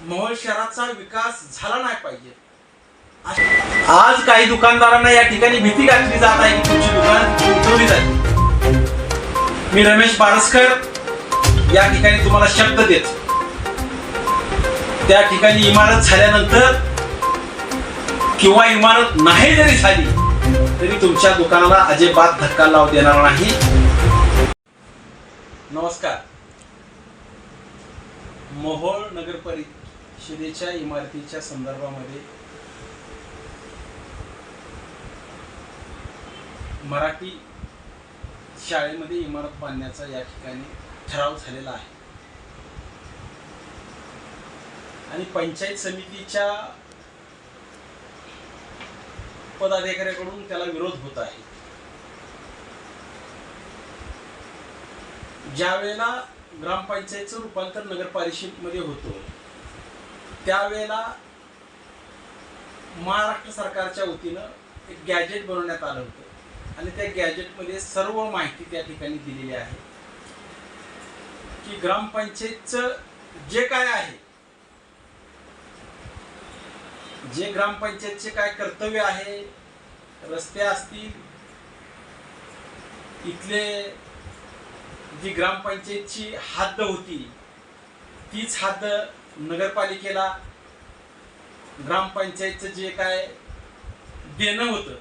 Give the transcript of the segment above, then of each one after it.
मोहोळ शहराचा विकास झाला नाही पाहिजे। आज काही दुकानदारांना या ठिकाणी भीती घातली जात आहे की तुमची दुकान उठवली जाईल। मी रमेश बारसकर या ठिकाणी तुम्हाला शब्द देतो, त्या ठिकाणी इमारत झाल्यानंतर किंवा इमारत नाही जरी झाली तरी तुमच्या दुकानाला अजिबात धक्का लावू देणार नाही। नमस्कार। मोहोळ नगर परिषदेच्या इमारतीच्या संदर्भामध्ये मराठी शाळेमध्ये इमारत बांधण्याचा या ठिकाणी ठराव झालेला आहे आणि पंचायत समितीच्या पदाधिकाऱ्यांकडून त्याला विरोध होत आहे। ज्यावेळेला ग्रामपंचायतचं रूपांतर नगर परिषदेमध्ये होतो त्यावेळेला महाराष्ट्र सरकारच्या वतीनं एक गॅजेट बनवण्यात आलं होतं आणि त्या गॅजेटमध्ये सर्व माहिती त्या ठिकाणी दिलेली आहे की ग्रामपंचायतचं जे काय आहे, जे ग्रामपंचायतचे काय कर्तव्य आहे, रस्ते असतील, इथले जी ग्रामपंचायतची हद्द होती तीच हद्द नगरपालिकेला ग्रामपंचायतचं जे काय देणं होतं,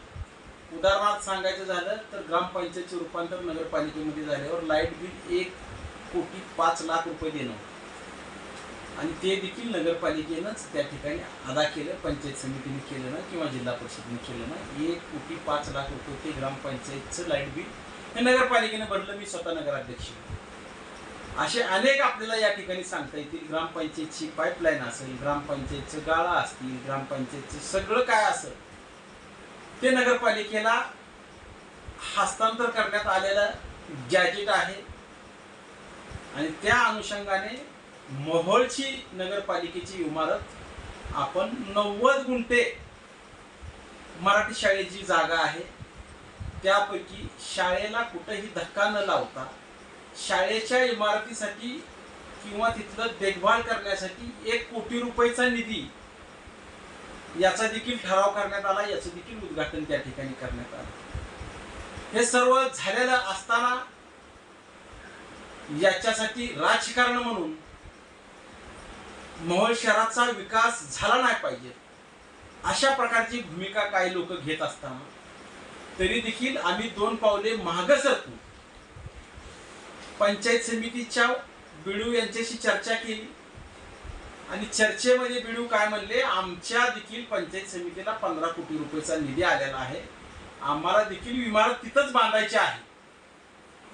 उदाहरणार्थ सांगायचं झालं तर ग्रामपंचायतचे रूपांतर नगरपालिकेमध्ये झाल्यावर लाईट बिल 1,05,00,000 रुपये देणं होतं आणि ते देखील नगरपालिकेनंच त्या ठिकाणी अदा केलं, पंचायत समितीने केलं ना किंवा जिल्हा परिषदेने केलं ना। 1,05,00,000 रुपये ते ग्रामपंचायतचं लाईट बिल हे नगरपालिकेने भरलं। मी स्वतः नगराध्यक्ष। असे अनेक आपल्याला या ठिकाणी सांगता येतील। ग्रामपंचायतची पाईपलाईन असेल, ग्रामपंचायतचं गाळा असतील, ग्रामपंचायतचं सगळं काय असेल ते नगरपालिकेला हस्तांतर करण्यात आलेलं गॅजेट आहे आणि त्या अनुषंगाने मोहोळची नगरपालिकेची इमारत आपण 90 गुंठे मराठी शाळेची जागा आहे, त्यापैकी शाळेला कुठेही धक्का न लावता शाळेच्या इमारतीसाठी किंवा तिथलं देखभाल करण्यासाठी 1 कोटी रुपयाचा निधी याचा देखील ठराव करण्यात आला, याचं देखील उद्घाटन त्या ठिकाणी करण्यात आलं। हे सर्व झालेलं असताना याच्यासाठी राजकारण म्हणून मोहोळ शहराचा विकास झाला नाही पाहिजे अशा प्रकारची भूमिका काही लोक घेत असताना तरी देखील आम्ही 2 पावले मागे सरकून पंचायत समितीच्या बिडू यांच्याशी चर्चा केली आणि चर्चेमध्ये बिडू काय म्हणले, आमच्या देखील पंचायत समितीला 15 कोटी रुपयाचा निधी आलेला आहे, आम्हाला देखील इमारत तिथंच बांधायची आहे।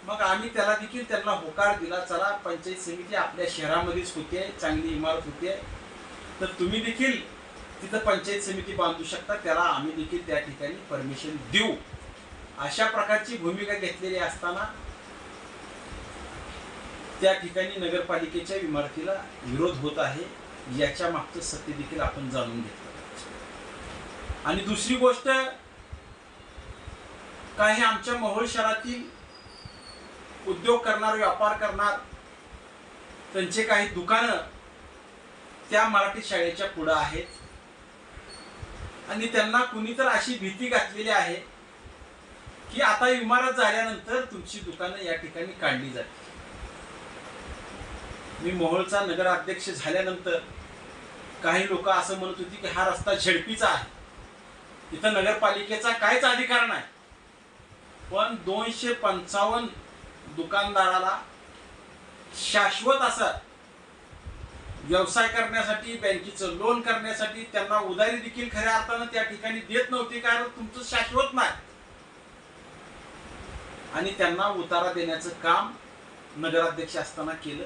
मग आम्ही त्याला देखील त्यांना होकार दिला, चला पंचायत समिती आपल्या शहरामध्येच होते, चांगली इमारत होते, तर तुम्ही देखील तिथं पंचायत समिती बांधू शकता, त्याला आम्ही देखील त्या ठिकाणी परमिशन देऊ। अशा प्रकारची भूमिका घेतलेली असताना त्या ठिकाणी नगरपालिकेच्या इमारतीला विरोध होत आहे। याच्या मागचं सत्य देखील आपण जाणून घेतलं। आणि दुसरी गोष्ट, काही आमच्या मोहोळ शहरातील उद्योग करणार, व्यापार करणार, त्यांचे काही दुकानं त्या मराठी शाळेच्या पुढे आहेत आणि त्यांना कुणी तर अशी भीती घातलेली आहे की आता इमारत झाल्यानंतर तुमची दुकानं या ठिकाणी काढली जातील। मी मोहोळचा नगराध्यक्ष झाल्यानंतर काही लोक असं म्हणत होती की हा रस्ता झडपीचा आहे, इथं नगरपालिकेचा काहीच अधिकार नाही, पण 255 दुकानदाराला शाश्वत असा व्यवसाय करण्यासाठी, बँकेचं लोन करण्यासाठी त्यांना उधारी देखील खऱ्या अर्थानं त्या ठिकाणी देत नव्हती, कारण तुमचं शाश्वत नाही, आणि त्यांना उतारा देण्याचं काम नगराध्यक्ष असताना केलं।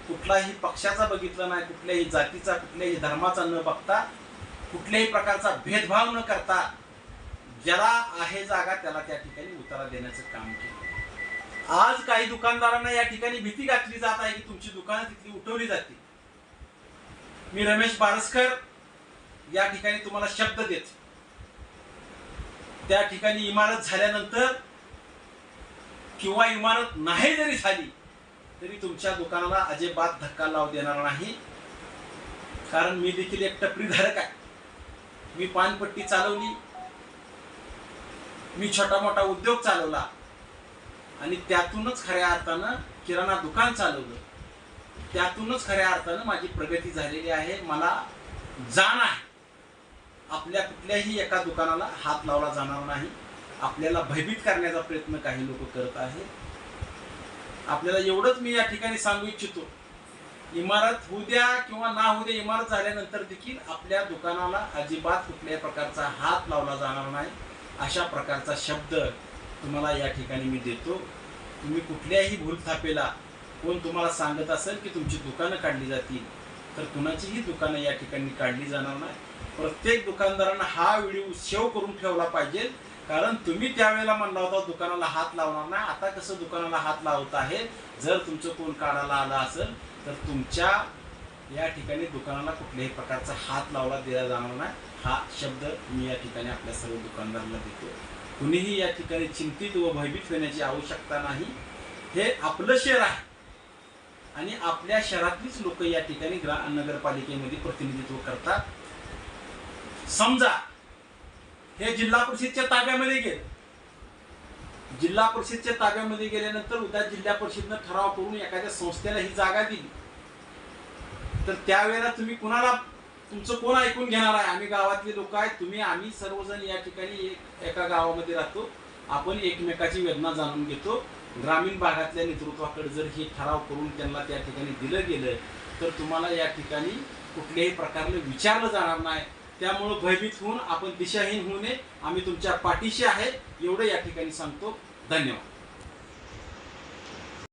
कुठलाही पक्षाचा बघितला नाही, कुठल्याही जातीचा, कुठल्याही धर्माचा न बघता, कुठल्याही प्रकारचा भेदभाव न करता ज्याला आहे जागा त्याला त्या ठिकाणी उतारा देण्याचं काम केलं। आज काही दुकानदारांना या ठिकाणी भीती घातली जात आहे की तुमची दुकानं तिथली उठवली जातील। मी रमेश बारसकर या ठिकाणी तुम्हाला शब्द देतो, त्या ठिकाणी इमारत झाल्यानंतर किंवा इमारत नाही जरी झाली तरी तुमच्या दुकानाला अजिबात धक्का लावू देणार नाही। कारण मी देखील एक टपरीधारक आहे. मी पानपट्टी चालवली, मी छोटा मोठा उद्योग चालवला आणि त्यातूनच खऱ्या अर्थानं किराणा दुकान चालवलं. त्यातूनच खऱ्या अर्थानं माझी प्रगती झालेली आहे. मला जाण आहे आपल्या कुठल्याही एका दुकानाला हात लावला जाणार नाही. आपल्याला भयभीत करण्याचा प्रयत्न काही लोक करत आहेत. आपल्याला एवढंच मी या ठिकाणी सांगू इच्छितो, इमारत होऊ द्या किंवा ना होऊ द्या, इमारत झाल्यानंतर देखील आपल्या दुकानाला अजिबात कुठल्याही प्रकारचा हात लावला जाणार नाही, अशा प्रकारचा शब्द तुम्हाला या ठिकाणी मी देतो. तुम्ही कुठल्याही भूलथापेला कोण तुम्हाला सांगत असेल की तुमची दुकानं काढली जातील, तर कुणाचीही दुकानं या ठिकाणी काढली जाणार नाही. प्रत्येक दुकानदारांना हा व्हिडिओ सेव्ह करून ठेवला पाहिजे, कारण तुम्ही त्यावेळेला म्हणला होता दुकानाला हात लावणार नाही. आता कसं दुकानाला हात लावत आहे, जर तुमचं कोण काढायला आलं असेल तर तुमच्या या ठिकाणी दुकानाला कुठल्याही प्रकारचा हात लावला दिला जाणार नाही. हा शब्द मी या ठिकाणी आपल्या सर्व दुकानदारांना देतो. कुणीही या ठिकाणी चिंतित व भयभीत होण्याची आवश्यकता नाही. हे आपलं शहर आहे आणि आपल्या शहरातलीच लोक या ठिकाणी नगरपालिकेमध्ये प्रतिनिधित्व करतात. समजा हे जिल्हा परिषदच्या ताब्यामध्ये गेले, जिल्हा परिषदच्या ताब्यामध्ये गेल्यानंतर उद्या जिल्हा परिषदनं ठराव करून एखाद्या संस्थेला ही जागा दिली, तर त्यावेळेला तुम्ही कुणाला, तुमचं कोण ऐकून घेणार आहे? आम्ही गावातले लोक आहेत, तुम्ही, आम्ही सर्वजण या ठिकाणी एका गावामध्ये राहतो. आपण एकमेकाची वेदना जाणून घेतो. ग्रामीण भागातल्या नेतृत्वाकडे जर हे ठराव करून त्यांना त्या ठिकाणी दिलं गेलं तर तुम्हाला या ठिकाणी कुठल्याही प्रकारने विचारलं जाणार नाही. त्यामुळं भयभीत होऊन आपण दिशाहीन होऊ नये. आम्ही तुमच्या पाठीशी आहे एवढं या ठिकाणी सांगतो. धन्यवाद.